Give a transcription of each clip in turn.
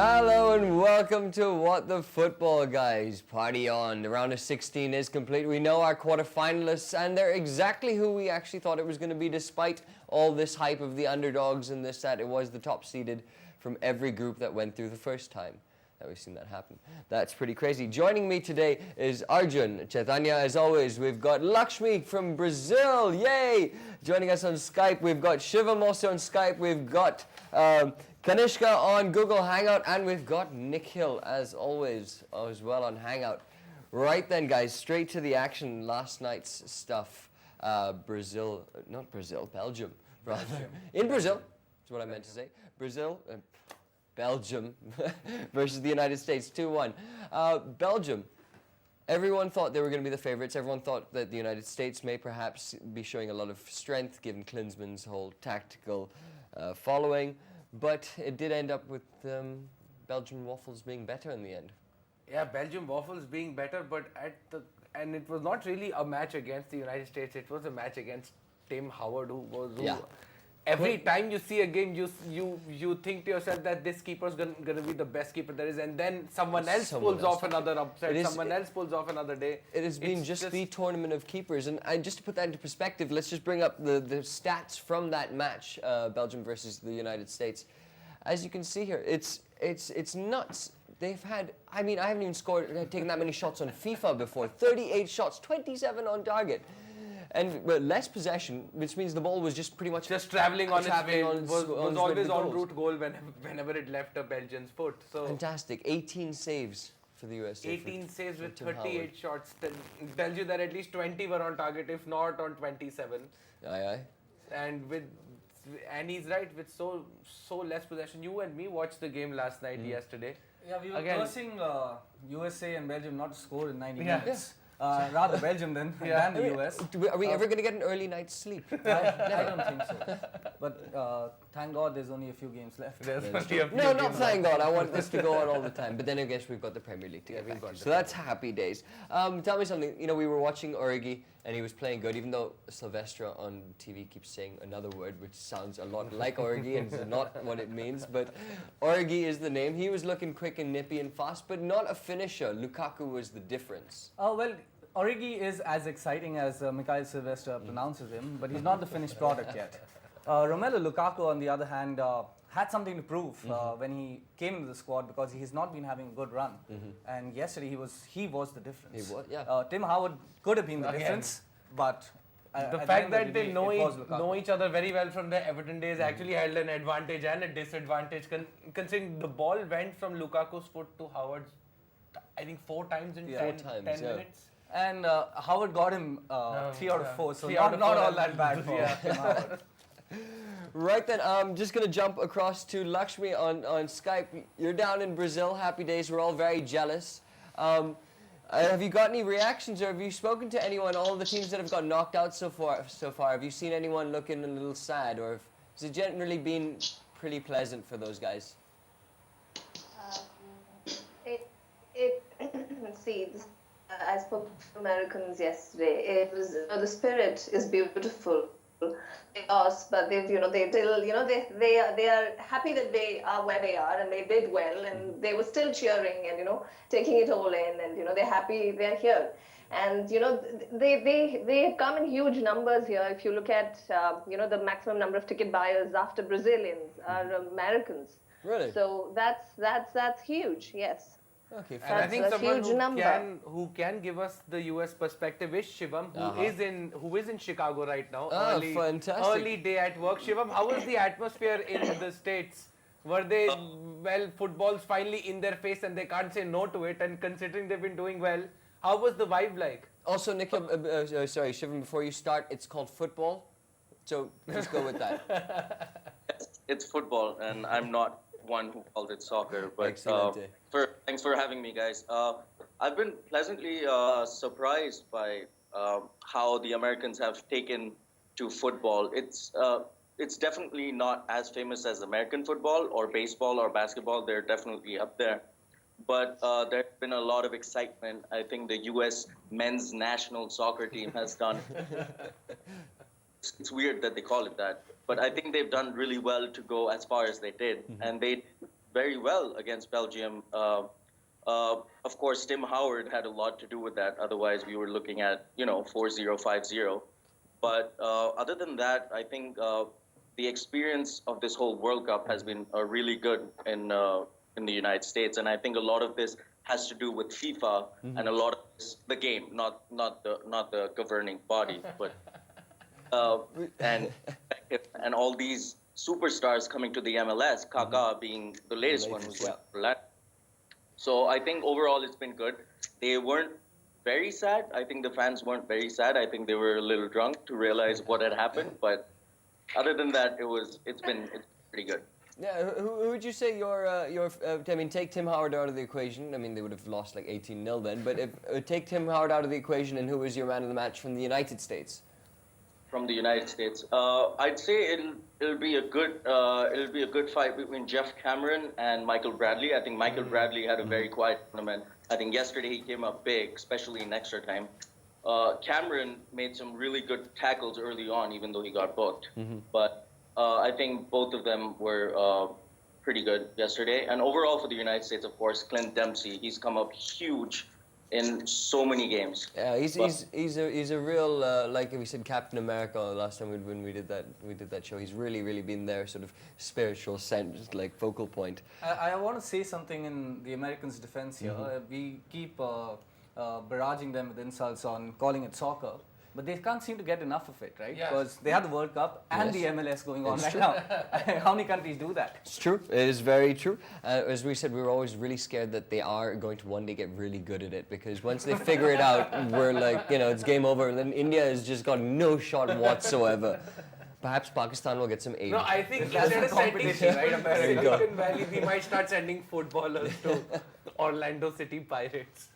Hello and welcome to What the Football Guys. Party on. The round of 16 is complete. We know our quarterfinalists and they're exactly who we actually thought it was going to be despite all this hype of the underdogs and this, that. It was the top seeded from every group that went through the first time that we've seen that happen. That's pretty crazy. Joining me today is Arjun. Chaitanya, as always. We've got Lakshmi from Brazil. Yay! Joining us on Skype. We've got Shivam also on Skype. We've got Kanishka on Google Hangout, and we've got Nikhil, as always, as well on Hangout. Right then, guys, straight to the action. Last night's stuff. Belgium, rather. In Brazil, is what I meant to say. Belgium versus the United States, 2-1. Belgium, everyone thought they were going to be the favorites. Everyone thought that the United States may perhaps be showing a lot of strength, given Klinsmann's whole tactical following. But it did end up with Belgian Waffles being better in the end. Yeah, Belgium Waffles being better, but and it was not really a match against the United States. It was a match against Tim Howard, every time you see a game, you think to yourself that this keeper's gonna be the best keeper there is, and then someone else pulls off another upset. Someone else pulls off another day. It has been just the tournament of keepers, and just to put that into perspective, let's just bring up the stats from that match, Belgium versus the United States. As you can see here, it's nuts. They've had, I haven't even taken that many shots on FIFA before. 38 shots, 27 on target. And less possession, which means the ball was just pretty much traveling on its way. Was always en route goal whenever it left a Belgian's foot. So fantastic. 18 saves for the USA. 18 saves with 38 shots. Tells you that at least 20 were on target, if not on 27. Aye. And he's right, with so less possession. You and me watched the game last night, yesterday. Yeah, we were cursing USA and Belgium not to score in 90 minutes. Rather Belgium than the US. Are we ever going to get an early night's sleep? I don't think so. But thank God there's only a few games left. No, not thank God. I want this to go on all the time. But then I guess we've got the Premier League to get back to. So that's happy days. Tell me something. We were watching Origi and he was playing good, even though Silvestre on TV keeps saying another word which sounds a lot like Origi and is not what it means. But Origi is the name. He was looking quick and nippy and fast, but not a finisher. Lukaku was the difference. Well, Origi is as exciting as Mikhail Silvestre pronounces him, but he's not the finished product yet. Romelu Lukaku, on the other hand, had something to prove when he came into the squad, because he's not been having a good run. And yesterday he was the difference. He was, yeah. Tim Howard could have been the difference, but the fact that they know each other very well from the Everton days actually held an advantage and a disadvantage, considering the ball went from Lukaku's foot to Howard's, I think 4 times in 10 minutes. And Howard got him 3 out of 4, so not all that bad for Tim Howard. Right then, I'm just going to jump across to Lakshmi on Skype. You're down in Brazil. Happy days. We're all very jealous. Have you got any reactions, or have you spoken to anyone, all the teams that have got knocked out so far? Have you seen anyone looking a little sad, or has it generally been pretty pleasant for those guys? I spoke to Americans yesterday. It was the spirit is beautiful. They lost, but they are happy that they are where they are, and they did well, and they were still cheering and taking it all in, and they're happy they're here, and they come in huge numbers here. If you look at the maximum number of ticket buyers after Brazilians are Americans. Really? So that's huge. Yes. Okay, and I think someone who can give us the US perspective is Shivam, who is in Chicago right now. Fantastic. Early day at work. Shivam, how was the atmosphere in the States? Were they, football's finally in their face and they can't say no to it, and considering they've been doing well, how was the vibe like? Also, Nikhil, Shivam, before you start, it's called football, so just go with that. It's football, and I'm not one who calls it soccer, but thanks for having me, guys. I've been pleasantly surprised by how the Americans have taken to football. It's definitely not as famous as American football or baseball or basketball. They're definitely up there, but there's been a lot of excitement. I think the U.S. men's national soccer team has done. It's weird that they call it that, but I think they've done really well to go as far as they did, and they very well against Belgium. Of course, Tim Howard had a lot to do with that. Otherwise, we were looking at 4-0, 5-0. But other than that, I think the experience of this whole World Cup has been really good in the United States, and I think a lot of this has to do with FIFA and a lot of this, the game, not the governing body, but and all these superstars coming to the MLS, Kaká being the latest one who's going for Latin. So I think overall it's been good. They weren't very sad. I think the fans weren't very sad. I think they were a little drunk to realize what had happened. But other than that, it's pretty good. Yeah, who would you say I mean, take Tim Howard out of the equation. I mean, they would have lost like 18-0 then. But take Tim Howard out of the equation, and who was your man of the match from the United States? From the United States, I'd say it'll be a good fight between Jeff Cameron and Michael Bradley. I think Michael Bradley had a very quiet tournament. I think yesterday he came up big, especially in extra time. Cameron made some really good tackles early on, even though he got booked. But I think both of them were pretty good yesterday. And overall for the United States, of course, Clint Dempsey, he's come up huge in so many games. Yeah, he's a real like we said, Captain America last time when we did that show. He's really been their sort of spiritual sense, like focal point. I want to say something in the Americans' defense here. We keep barraging them with insults on calling it soccer, but they can't seem to get enough of it, right? Yes. Because they have the World Cup and the MLS going on right true. now. How many countries do that? It's true. It is very true. As we said, we were always really scared that they are going to one day get really good at it, because once they figure it out, we're like, it's game over. And then India has just got no shot whatsoever. Perhaps Pakistan will get some aid. No, I think That's instead the of sending competition, right, America? Silicon Valley, we might start sending footballers to Orlando City Pirates.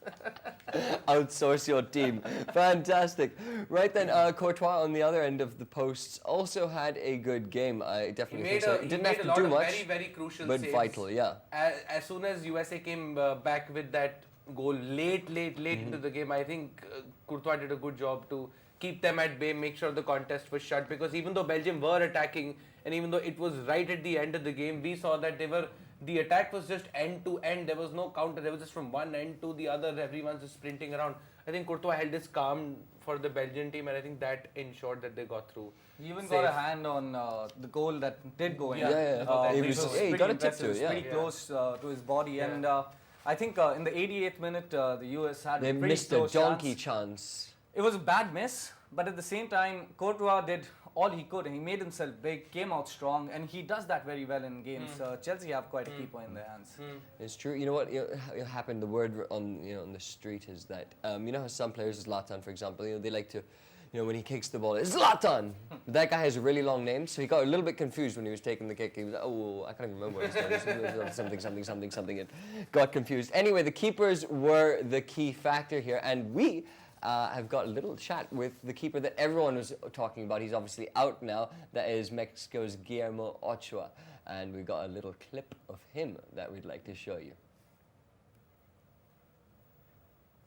Outsource your team. Fantastic. Right then, Courtois on the other end of the posts also had a good game. I definitely think so. He didn't have to do much, very, very crucial but saves. vital, yeah. As soon as USA came back with that goal late into the game, I think Courtois did a good job to keep them at bay, make sure the contest was shut, because even though Belgium were attacking and even though it was right at the end of the game, we saw that the attack was just end to end. There was no counter. There was just from one end to the other. Everyone's just sprinting around. I think Courtois held his calm for the Belgian team, and I think that ensured that they got through. He even got a hand on the goal that did go in. Yeah. He got a tip to it, yeah. Pretty close to his body. Yeah. And I think in the 88th minute, the US had They a pretty missed a close donkey chance. chance. It was a bad miss, but at the same time, Courtois did all he could, and he made himself big, came out strong, and he does that very well in games. Chelsea have quite a keeper in their hands. It's true. You know what? It happened. The word on on the street is that how some players, Zlatan, for example, they like to, when he kicks the ball, it's Zlatan. That guy has a really long name, so he got a little bit confused when he was taking the kick. He was like, oh, I can't even remember what his name is. Something. It got confused. Anyway, the keepers were the key factor here, and we have got a little chat with the keeper that everyone was talking about. He's obviously out now. That is Mexico's Guillermo Ochoa. And we've got a little clip of him that we'd like to show you.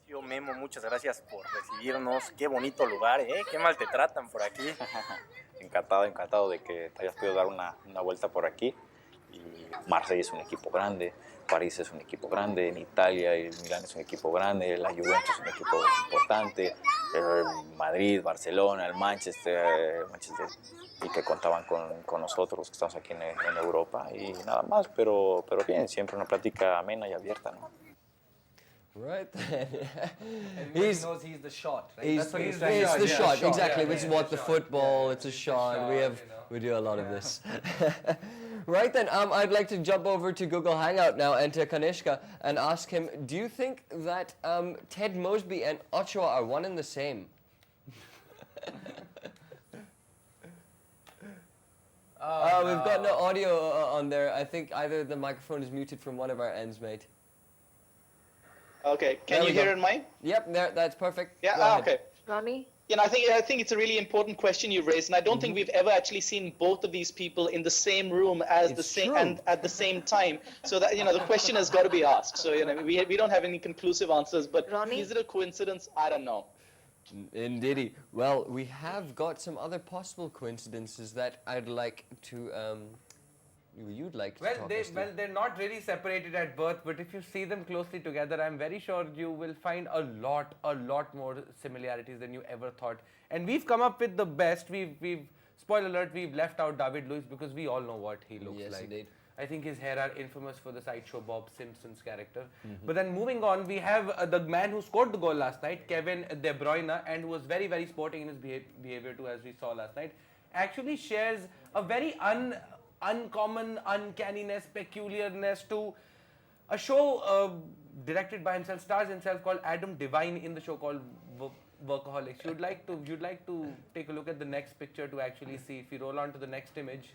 Yo, Memo, muchas gracias por recibirnos. Qué bonito lugar, ¿eh? Qué mal te tratan por aquí. Encantado de que te hayas podido dar una vuelta por aquí. Y Marsella es un equipo grande, París es un equipo grande, en Italia el Milán es un equipo grande, la Juventus es un equipo importante, Madrid, Barcelona, el Manchester, y que contaban con nosotros, que estamos aquí en Europa, y nada más, pero bien, siempre una plática amena y abierta, ¿no? Right. He knows he's the shot, right? That's what he's It's the shot, exactly. Yeah, It's yeah, what the the shot. football, Yeah, it's a it's a shot. shot, We do a lot of this. Right then, I'd like to jump over to Google Hangout now and to Kanishka and ask him, do you think that Ted Mosby and Ochoa are one and the same? We've got no audio on there. I think either the microphone is muted from one of our ends, mate. Okay, There can we you hear go. it, mine? Yep, that's perfect. Yeah, Go ahead. okay. Ronnie? I think it's a really important question you raised, and I don't think we've ever actually seen both of these people in the same room as It's true. and at the same time. So that the question has got to be asked. So we don't have any conclusive answers, but Ronnie? is it a coincidence? I don't know. Indeedy. Well, we have got some other possible coincidences that I'd like to you'd like to Well, talk us through. they're not really separated at birth, but if you see them closely together, I'm very sure you will find a lot more similarities than you ever thought. And we've come up with the best. We've spoiler alert, we've left out David Luiz because we all know what he looks Yes, like. indeed. I think his hair are infamous for the sideshow Bob Simpson's character. But then moving on, we have the man who scored the goal last night, Kevin De Bruyne, and who was very, very sporting in his behavior too, as we saw last night. Actually shares a very uncommon uncanniness, peculiarness to a show directed by himself, stars himself, called Adam Devine in the show called Workaholics. You'd like to take a look at the next picture to actually see. If you roll on to the next image,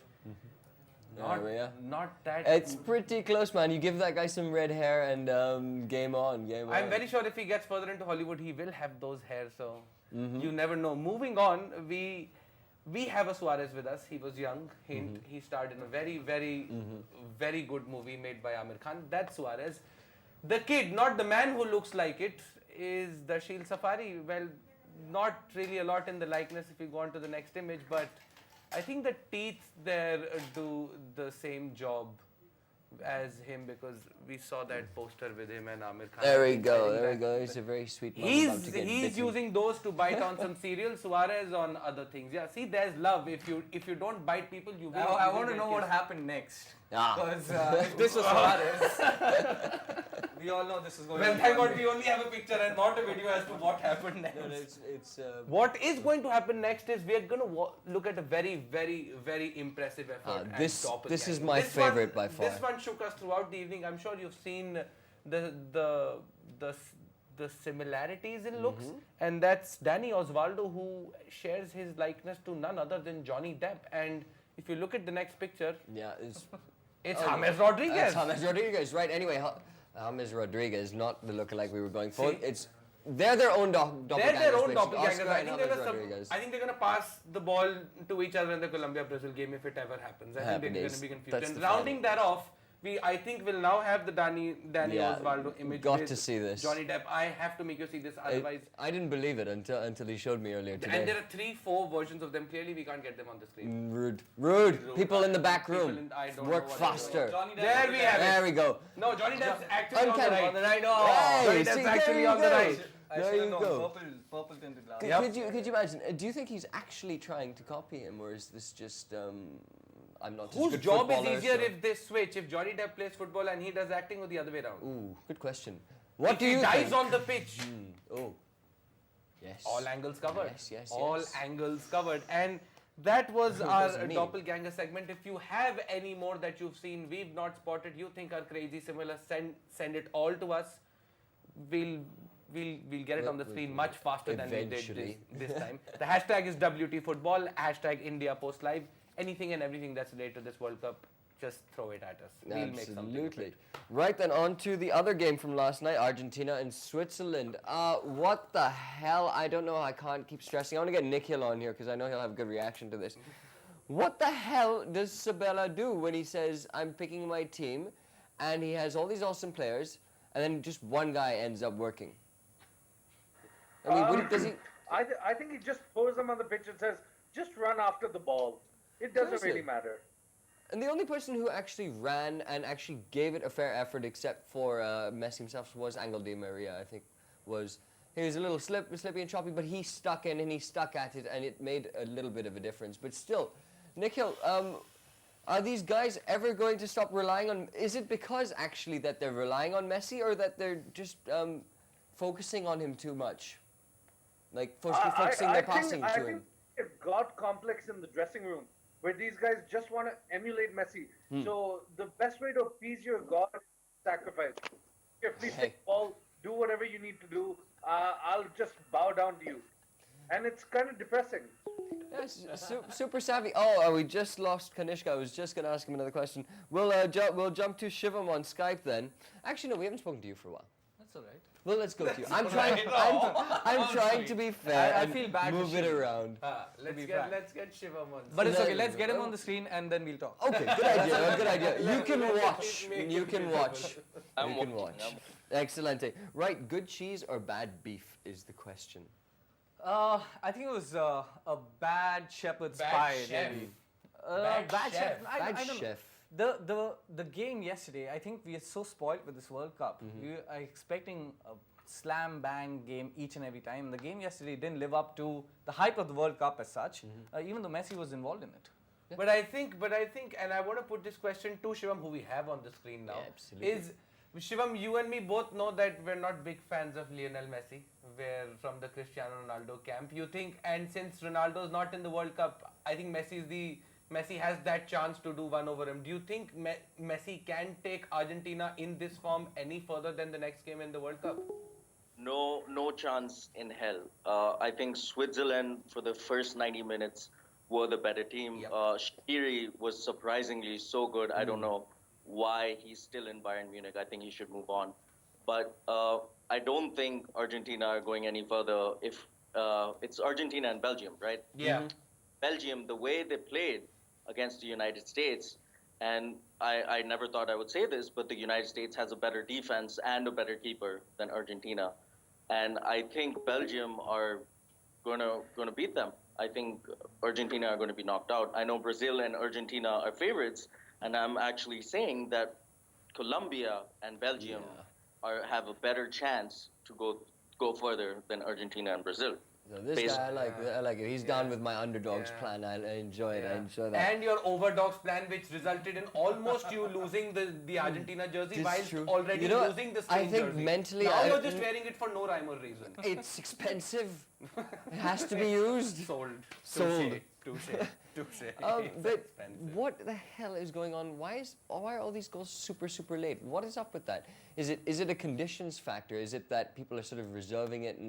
not that. It's pretty close, man. You give that guy some red hair and game on. I'm very sure if he gets further into Hollywood, he will have those hairs. So you never know. Moving on, we have a Suarez with us. He was young. He starred in a very good movie made by Amir Khan. That's Suarez. The kid, not the man who looks like it, is Darshil Safari. Well, not really a lot in the likeness if you go on to the next image, but I think the teeth there do the same job as him, because we saw that poster with him and Amir Khan. There we go. He's a very sweet man. He's using those to bite on some cereal. Suarez on other things. Yeah, see, there's love. If you don't bite people, you will. I want to know what happened next. Ah. Because if this was Suarez, we all know this is going to Well, be thank one God day. we only have a picture and not a video as to what happened next. It's What is going to happen next is we are going to look at a very impressive effort. at this Doppelgangers. is my This favorite one, by far. This one shook us throughout the evening. I'm sure you've seen the similarities in looks, and that's Danny Osvaldo, who shares his likeness to none other than Johnny Depp. And if you look at the next picture, it's it's James Rodriguez. That's James Rodriguez, right? Anyway, James Rodriguez, not the lookalike we were going for. See? They're their own doppelgangers. They're their own basically. doppelgangers. Oscar and James Rodriguez. I think they're going to pass the ball to each other in the Colombia-Brazil game if it ever happens. I think they're going to be confused. That's And the rounding that off, I think we'll now have the Danny Osvaldo image. Got with to see this. Johnny Depp. I have to make you see this, otherwise. I didn't believe it until he showed me earlier today. And there are 3-4 versions of them. Clearly, we can't get them on the screen. Rude. People in the back People room. I don't know Work what they're faster. doing. There we have it. There we go. No, Johnny Depp's actually on the Uncanny. right. On the right. Hey, Johnny see, Depp's there actually you on the go. right. I There should you have known. go. Purple tinted glass. Could you imagine? Do you think he's actually trying to copy him, or is this just I'm not? Whose good job is footballer, easier so- if they switch? If Johnny Depp plays football and he does acting, or the other way around? Ooh, good question. What If do he you dies think? on the pitch, Oh, yes. all angles covered. Yes. All angles covered. And that was our Doesn't mean. doppelganger segment. If you have any more that you've seen, we've not spotted, you think are crazy, similar, send it all to us. We'll get it on the screen much faster than we Eventually. did this time. The hashtag is WTFootball, hashtag India Post Live. Anything and everything that's related to this World Cup, just throw it at us. We'll make something of Absolutely. it. Right then, on to the other game from last night, Argentina and Switzerland. What the hell? I don't know. I can't keep stressing. I want to get Nikhil on here because I know he'll have a good reaction to this. What the hell does Sabella do when he says, I'm picking my team, and he has all these awesome players, and then just one guy ends up working? I mean, what does he... I think he just throws them on the pitch and says, just run after the ball. It doesn't Seriously? really matter. And the only person who actually ran and actually gave it a fair effort, except for Messi himself, was Angel Di Maria, I think. He was a little slippy and choppy, but he stuck in and he stuck at it, and it made a little bit of a difference. But still, Nikhil, are these guys ever going to stop relying on... Is it because, actually, that they're relying on Messi, or that they're just focusing on him too much? Like, focusing their passing to I him? think it's God complex in the dressing room, where these guys just want to emulate Messi. So the best way to appease your God is sacrifice. Here, please take the ball, do whatever you need to do. I'll just bow down to you. And it's kind of depressing. Yes, super savvy. Oh, we just lost Kanishka. I was just going to ask him another question. We'll jump to Shivam on Skype then. Actually, no, we haven't spoken to you for a while. That's all right. Well, let's go to you. I'm trying to be fair. I and feel bad for Move it Shivam. around. Let's get Shivam on. But it's okay. Let- Let's get him on the screen and then we'll talk. Okay, good idea. Good idea. You can watch. Make You it can watch. I'm You can watching, watch. Excellent. Right, good cheese or bad beef is the question. I think it was a bad shepherd's Bad pie. chef. Maybe. Bad chef. I Bad don't know. chef. The game yesterday, I think we are so spoiled with this World Cup. We are expecting a slam bang game each and every time. The game yesterday didn't live up to the hype of the World Cup as such, even though Messi was involved in it. But I think, and I want to put this question to Shivam, who we have on the screen now. Yeah, absolutely. Shivam, you and me both know that we're not big fans of Lionel Messi. We're from the Cristiano Ronaldo camp. You think, and since Ronaldo's not in the World Cup, I think Messi has that chance to do one over him. Do you think Messi can take Argentina in this form any further than the next game in the World Cup? No chance in hell. I think Switzerland for the first 90 minutes were the better team. Yep. Shaqiri was surprisingly so good. I don't know why he's still in Bayern Munich. I think he should move on. But I don't think Argentina are going any further if it's Argentina and Belgium, right? Yeah. Belgium, the way they played against the United States, and I never thought I would say this, but the United States has a better defense and a better keeper than Argentina. And I think Belgium are gonna beat them. I think Argentina are going to be knocked out. I know Brazil and Argentina are favorites, and I'm actually saying that Colombia and Belgium have a better chance to go further than Argentina and Brazil. So this guy, I like it. He's down with my underdogs plan. I enjoy it. I enjoy that. And your overdogs plan, which resulted in almost you losing the Argentina jersey while already losing the Spain I think jersey. mentally, now you're just wearing it for no rhyme or reason. It's expensive. It has to be used. Sold. Touche. But what the hell is going on? Why are all these goals super late? What is up with that? Is it a conditions factor? Is it that people are sort of reserving it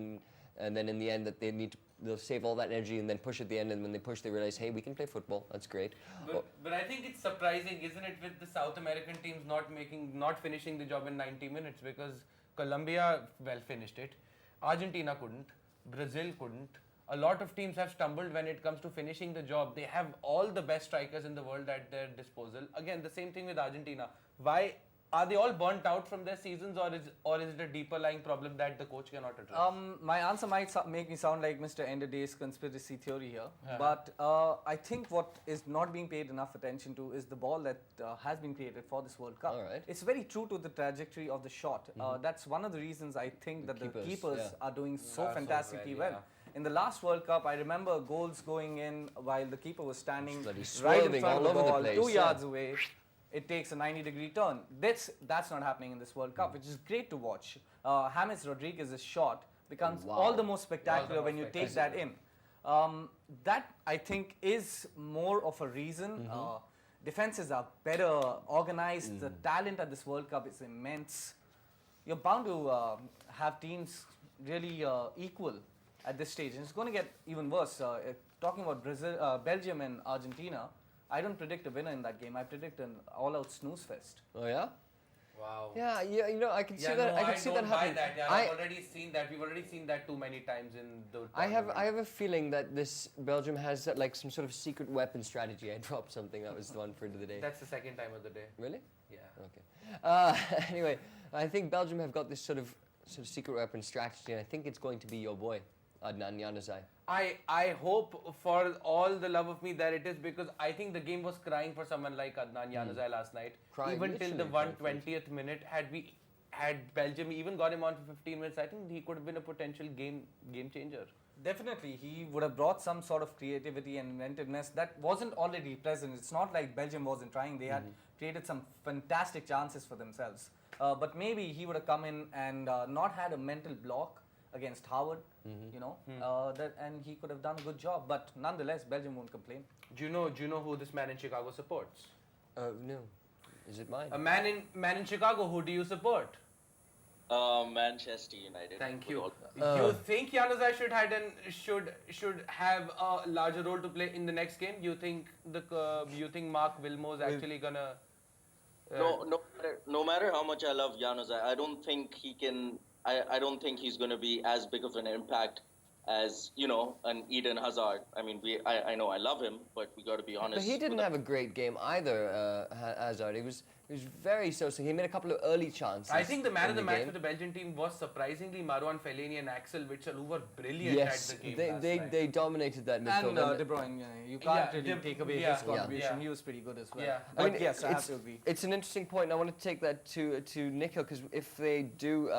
and then in the end that they'll save all that energy and then push at the end, and when they push they realize, hey, we can play football, that's great. But I think it's surprising, isn't it, with the South American teams not finishing the job in 90 minutes, because Colombia finished it, Argentina couldn't, Brazil couldn't. A lot of teams have stumbled when it comes to finishing the job. They have all the best strikers in the world at their disposal. Again, the same thing with Argentina. Why are they all burnt out from their seasons, or is it a deeper lying problem that the coach cannot address? My answer might make me sound like Mr. End of Days conspiracy theory here, but I think what is not being paid enough attention to is the ball that has been created for this World Cup. All right. It's very true to the trajectory of the shot. That's one of the reasons I think that the keepers are doing so fantastically well. In the last World Cup, I remember goals going in while the keeper was standing right in front of the ball, 2 yards away. It takes a 90-degree turn. That's not happening in this World Cup, which is great to watch. James Rodriguez's shot becomes all the more spectacular when you take that in. That, I think, is more of a reason. Defenses are better organized. The talent at this World Cup is immense. You're bound to have teams really equal at this stage. And it's going to get even worse. Talking about Belgium and Argentina, I don't predict a winner in that game. I predict an all-out snooze fest. Oh yeah? Wow. Yeah, I can see that. I can see that happening. I've already seen that. We've already seen that too many times in the. I have a feeling that this Belgium has like some sort of secret weapon strategy. I dropped something. That was the one for the day. That's the second time of the day. Really? Yeah. Okay. Anyway, I think Belgium have got this sort of secret weapon strategy, and I think it's going to be your boy, Adnan Januzaj. I hope for all the love of me that it is, because I think the game was crying for someone like Adnan Januzaj last night. Crying, even till the 120th minute, had Belgium even got him on for 15 minutes, I think he could have been a potential game changer. Definitely, he would have brought some sort of creativity and inventiveness that wasn't already present. It's not like Belgium wasn't trying. They had created some fantastic chances for themselves. But maybe he would have come in and not had a mental block against Howard, and he could have done a good job. But nonetheless, Belgium won't complain. Do you know who this man in Chicago supports? No. Is it mine? A man in Chicago. Who do you support? Manchester United. Thank you. You think Januzaj should have a larger role to play in the next game? You think Mark Wilmore's actually gonna? No matter how much I love Januzaj, I don't think he can. I don't think he's going to be as big of an impact as an Eden Hazard. I mean, I know I love him, but we got to be honest. But he didn't have a great game either, Hazard. He was He was very so-so. He made a couple of early chances. I think the man of the match game. for the Belgian team was surprisingly Marouane Fellaini and Axel Witsel, who were brilliant Yes, at the game last night. they dominated that midfield. And De Bruyne, you can't really take away his contribution. Yeah. He was pretty good as well. Yeah. But yes, I have to agree. It's an interesting point. And I want to take that to Nikhil, because if they do,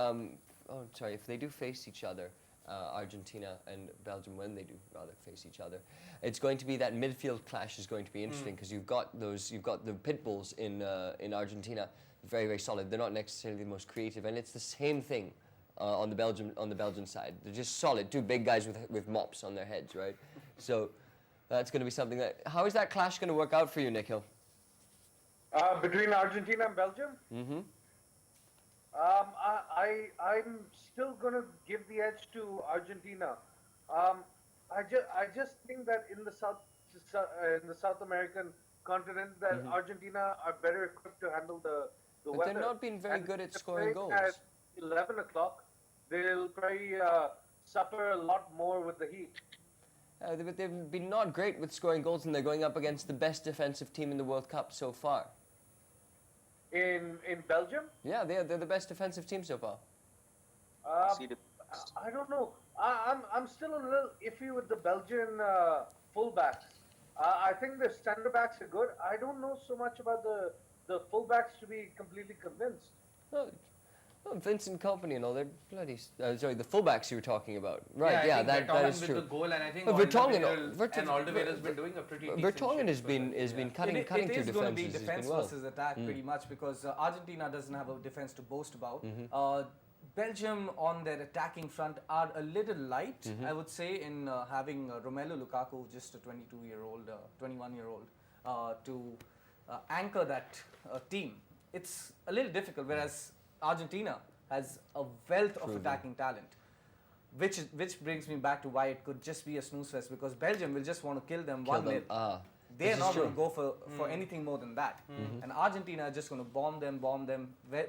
if they do face each other, Argentina and Belgium, when they do rather face each other, it's going to be that midfield clash is going to be interesting, because you've got the pit bulls in Argentina, very, very solid. They're not necessarily the most creative, and it's the same thing on the Belgian side. They're just solid, two big guys with mops on their heads, right? So that's going to be something that. How is that clash going to work out for you, Nikhil? Between Argentina and Belgium? Mm-hmm. I'm still going to give the edge to Argentina. I just think that in the South American continent, that Argentina are better equipped to handle the But weather. they're not being very good at scoring goals. At 11 o'clock, they'll probably suffer a lot more with the heat. But they've been not great with scoring goals, and they're going up against the best defensive team in the World Cup so far. In Belgium? Yeah, they're the best defensive team so far. I don't know. I'm still a little iffy with the Belgian fullbacks. I think the center backs are good. I don't know so much about the fullbacks to be completely convinced. Oh, Vincent Kompany and all, they're bloody. Sorry, the fullbacks you were talking about. Right, I think that Vertonghen is with true. the goal, and I think Vertonghen Alderweireld's been doing a pretty decent Vertonghen has shift been cutting It through is going to be defenses. defense He's been well. versus attack pretty much, because Argentina doesn't have a defense to boast about. Belgium on their attacking front are a little light, I would say, in having Romelu Lukaku, just a 22-year-old, 21-year-old, to anchor that team. It's a little difficult, whereas Argentina has a wealth of attacking talent, which brings me back to why it could just be a snooze fest, because Belgium will just want to kill them 1-0. They're not going to go for anything more than that. And Argentina are just going to bomb them.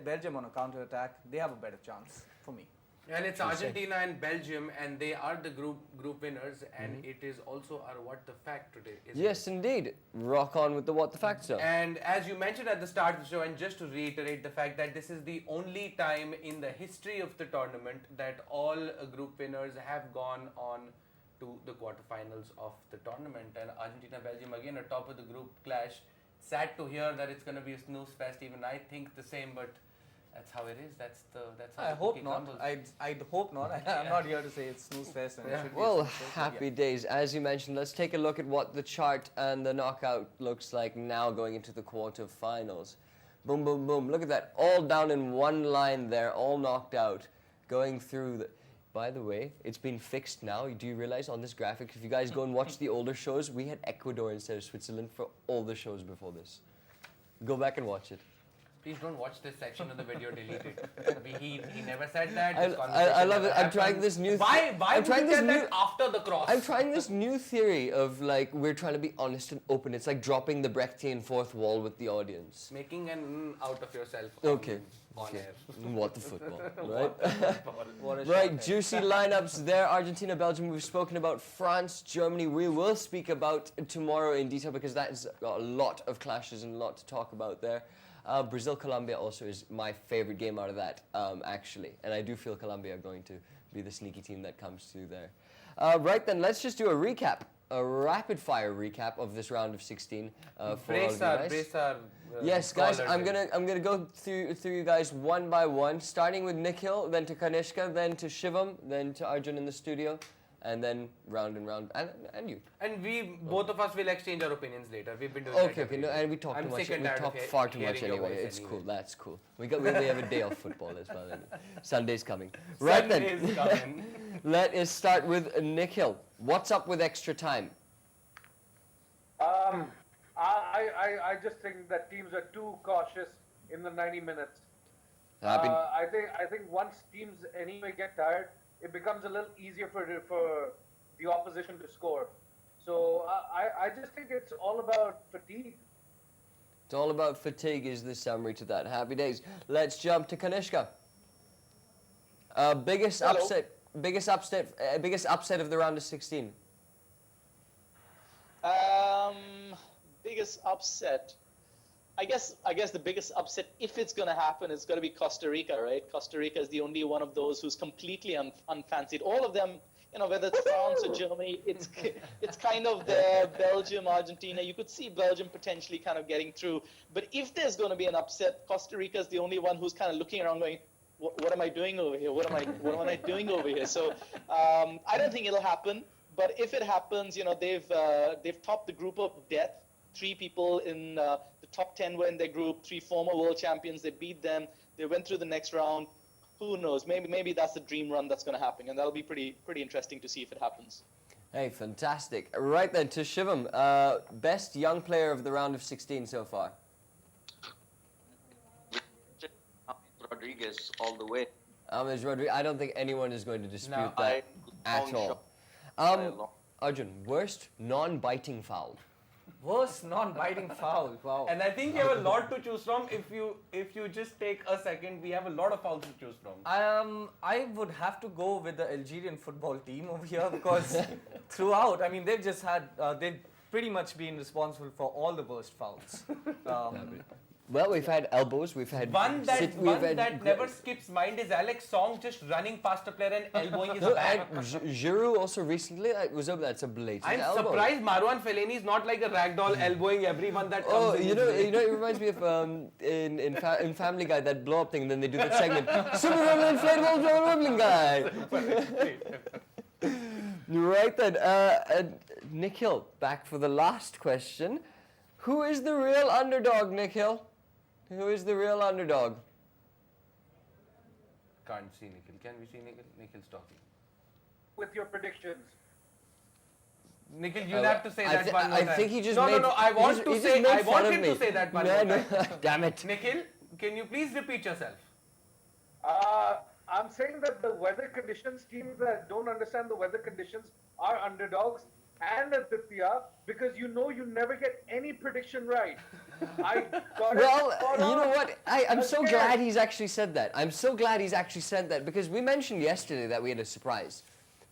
Belgium on a counter-attack, they have a better chance for me. And it's Argentina and Belgium, and they are the group winners, and it is also our What the Fact today, isn't it? Yes, indeed. Rock on with the What the Fact show. And as you mentioned at the start of the show, and just to reiterate the fact that this is the only time in the history of the tournament that all group winners have gone on to the quarterfinals of the tournament. And Argentina-Belgium again atop of the group clash. Sad to hear that it's going to be a snooze fest. Even I think the same, but that's how it is. That's how I the hope cookie not. crumbles. I'd hope not. I'm not here to say it's snooze fest. And it should be Well, a snooze fest, but happy days. As you mentioned, let's take a look at what the chart and the knockout looks like now going into the quarterfinals. Boom, boom, boom. Look at that. All down in one line there, all knocked out. Going through the... By the way, it's been fixed now. Do you realize on this graphic, if you guys go and watch the older shows, we had Ecuador instead of Switzerland for all the shows before this. Go back and watch it. Please don't watch this section of the video, delete it. He never said that. I love it. I'm trying this new... Why would you tell that after the cross? I'm trying this new theory of, like, we're trying to be honest and open. It's like dropping the Brechtian fourth wall with the audience. Making an out of yourself on air. What the football, right? Right, juicy lineups there. Argentina, Belgium. We've spoken about France, Germany. We will speak about tomorrow in detail, because that's got a lot of clashes and a lot to talk about there. Brazil, Colombia also is my favorite game out of that, actually. And I do feel Colombia are going to be the sneaky team that comes through there. Right then, let's just do a recap, a rapid-fire recap of this round of 16 for all of you guys. Yes, guys, I'm gonna go through you guys one by one, starting with Nikhil, then to Kanishka, then to Shivam, then to Arjun in the studio, and then round and round, and you. And both of us will exchange our opinions later. We've been doing that. Okay, no, and we talk too much. We talk far too much anyway. It's cool. That's cool. We have a day of football as well. Sunday's coming. Right then. Let us start with Nikhil. What's up with extra time? I just think that teams are too cautious in the 90 minutes. I think once teams anyway get tired, it becomes a little easier for the opposition to score. So I just think it's all about fatigue. It's all about fatigue is the summary to that. Happy days. Let's jump to Kanishka. Biggest upset of the round of 16. Biggest upset. I guess the biggest upset, if it's going to happen, is going to be Costa Rica, right? Costa Rica is the only one of those who's completely unfancied. All of them, whether it's France or Germany, it's kind of there. Belgium, Argentina, you could see Belgium potentially kind of getting through. But if there's going to be an upset, Costa Rica is the only one who's kind of looking around going, what am I doing over here? What am I doing over here? So I don't think it'll happen. But if it happens, they've topped the group of death. 3 people in the top 10 were in their group, 3 former world champions. They beat them. They went through the next round. Who knows? Maybe that's the dream run that's going to happen, and that'll be pretty interesting to see if it happens. Hey, fantastic. Right then, to Shivam, best young player of the round of 16 so far? Rodriguez all the way. James Rodriguez. I don't think anyone is going to dispute No, that at all. Arjun, worst non-biting foul? Worst non-biting foul. Wow. And I think you have a lot to choose from. If you just take a second, we have a lot of fouls to choose from. I would have to go with the Algerian football team over here because throughout, I mean, they've just had, they've pretty much been responsible for all the worst fouls. Well, we've had elbows, we've had... One that never skips mind is Alex Song just running past a player and elbowing his back. Giroud also recently, that's a blatant I'm elbow. surprised Marwan Fellaini is not like a ragdoll elbowing everyone that comes in. You know, it reminds me of in Family Guy, that blow-up thing, and then they do that segment, Super Rubble Inflatable Rubbling Guy. Right then, Nikhil, back for the last question. Who is the real underdog, Nikhil? Who is the real underdog? Can't see Nikhil. Can we see Nikhil? Nikhil's talking. With your predictions. Nikhil, you'll have to say that one more time. I think he just No, made... no, I want him to say that one more time. No, damn it. Nikhil, can you please repeat yourself? I'm saying that the weather conditions, teams that don't understand the weather conditions are underdogs, and Aditya, because you never get any prediction right. Well, you know what? I'm so glad he's actually said that. I'm so glad he's actually said that because we mentioned yesterday that we had a surprise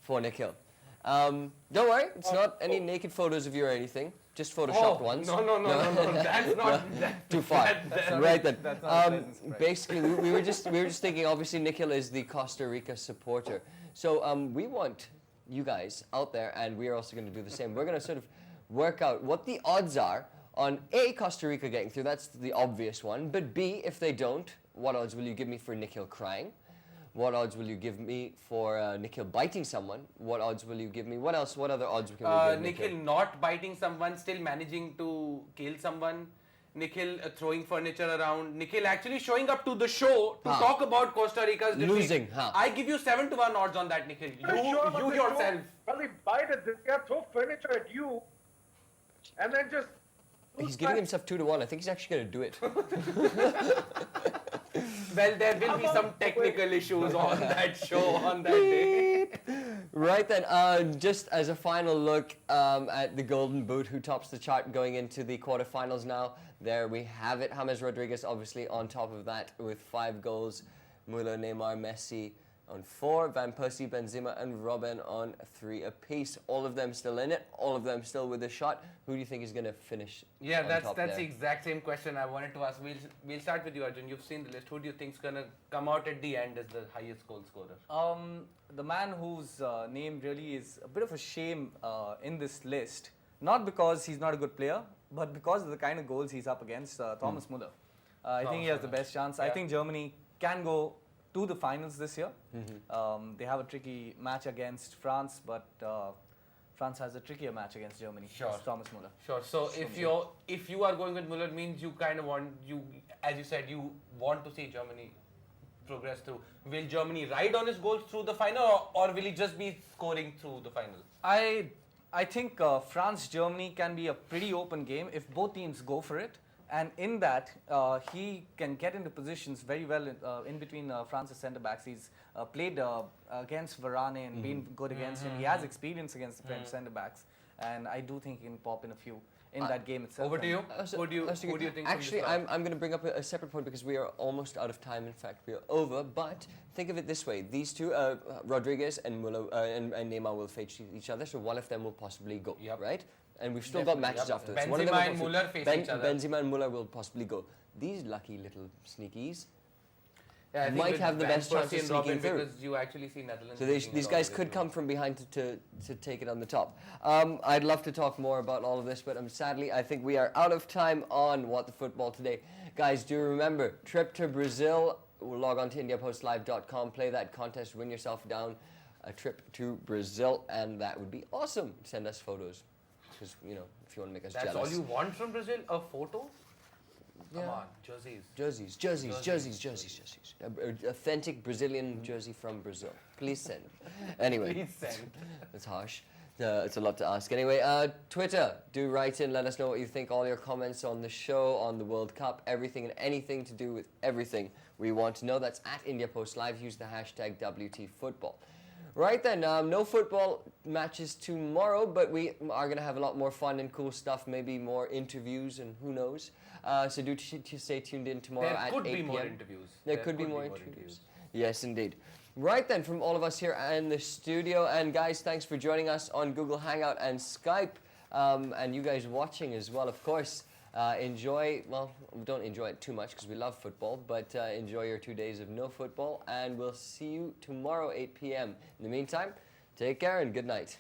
for Nikhil. Don't worry, it's not any naked photos of you or anything. Just photoshopped ones. No, that's not too far. Right then. That's not a pleasant surprise. Basically, we were just thinking. Obviously, Nikhil is the Costa Rica supporter, so we want you guys out there, and we are also going to do the same. We're going to sort of work out what the odds are on A, Costa Rica getting through. That's the obvious one. But B, if they don't, what odds will you give me for Nikhil crying? What odds will you give me for Nikhil biting someone? What odds will you give me? What else? What other odds can we give Nikhil not biting someone, still managing to kill someone. Nikhil throwing furniture around. Nikhil actually showing up to the show to talk about Costa Rica's defeat. Losing, I give you 7-1 odds on that, Nikhil. You yourself. Probably bite Aditya, throw furniture at you, and then just... He's giving himself 2-1. I think he's actually going to do it. Well, there will be some technical issues on that show on that day. Right then, just as a final look at the Golden Boot, who tops the chart going into the quarterfinals now. There we have it. James Rodriguez obviously on top of that with 5 goals. Müller, Neymar, Messi on 4. Van Persie, Benzema and Robben on 3 apiece. All of them still in it. All of them still with a shot. Who do you think is going to finish Yeah, on that's top the there? exact same question I wanted to ask. We'll start with you, Arjun. You've seen the list. Who do you think is going to come out at the end as the highest goal scorer? The man whose name really is a bit of a shame in this list, not because he's not a good player, but because of the kind of goals he's up against, Thomas Müller. I think he has the best chance. Yeah. I think Germany can go to the finals this year. They have a tricky match against France, but France has a trickier match against Germany. Sure. It's Thomas Müller. Sure. So if you are going with Müller, means you kind of as you said, you want to see Germany progress through. Will Germany ride on his goals through the final, or will he just be scoring through the final? I think France-Germany can be a pretty open game if both teams go for it. And in that, he can get into positions very well in between France's centre-backs. He's played against Varane and been good against him. He has experience against the French centre-backs. And I do think he can pop in a few in that game itself. Over to you. Who do you think? Actually, I'm going to bring up a separate point because we are almost out of time. In fact, we are over. But think of it this way: these two, Rodriguez and Müller and Neymar, will face each other. So one of them will possibly go, right? And we've still got matches after this. Benzema and Muller face each other. Benzema and Muller will possibly go. These lucky little sneakies Yeah, I think might with have the Van best chance Persie of and Robin, sneaking through. because you actually see Netherlands. So beating these a lot guys of could it. come from behind to take it on the top. I'd love to talk more about all of this, but sadly, I think we are out of time on What the Football today. Guys, do remember, trip to Brazil. We'll log on to indiapostlive.com, play that contest, win yourself down a trip to Brazil, and that would be awesome. Send us photos, because, you know, if you want to make us That's jealous. all you want from Brazil? A photo? Come on, jerseys. Jerseys. Authentic Brazilian jersey from Brazil. Please send. Anyway. Please send. That's harsh. It's a lot to ask. Anyway, Twitter, do write in. Let us know what you think. All your comments on the show, on the World Cup, everything and anything to do with everything we want to know. That's at India Post Live. Use the hashtag WTFootball. Right then, no football matches tomorrow, but we are going to have a lot more fun and cool stuff, maybe more interviews and who knows. So do stay tuned in tomorrow There at could 8 be more p.m. interviews. There could be more interviews. Yes, indeed. Right then, from all of us here in the studio, and guys, thanks for joining us on Google Hangout and Skype, and you guys watching as well, of course. Enjoy, well, don't enjoy it too much because we love football, but enjoy your 2 days of no football, and we'll see you tomorrow, 8 p.m. In the meantime, take care and good night.